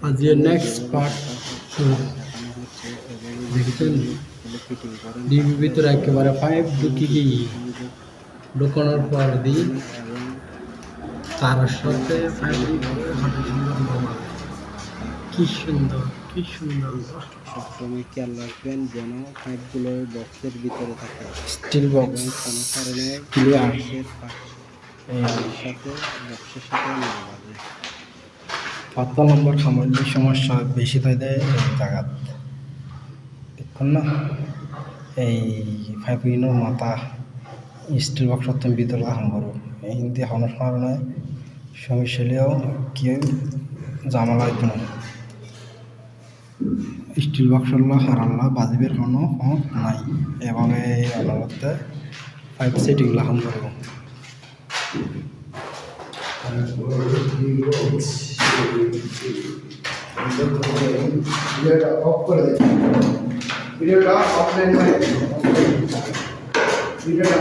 আজ এর next part দেখেছেন ডিবির ভিতরে একেবারে পাইপ ঢুকানোর পর দিই তার সাথে কি সুন্দর কি সুন্দর। সবসময় খেয়াল রাখবেন যেন পাইপগুলো বক্সের ভিতরে থাকে, স্টিল বক্স কোনো কারণে ক্লিয়ার সাথে বক্সের সাথে না বাজে। পাতলা লম্বা সামান্য সমস্যা বেশি হয়ে দেয় এই জায়গা দেখুন না। এই ফাইপিনোর মাথা স্টিল বক্স ভিতরে আহন করো এই হিন্দি হওয়ার কারণে সমস্যা হলেও কেউ জামালা হইতো না। স্টিল বক্স হারাল্লা বাজিবের কোনো নাই এভাবে আলাদা পাইপ সেটিংগুলো আহন করবো। ভিডিওটা অফ করে দেন, ভিডিওটা অফলাইন ভিডিওটা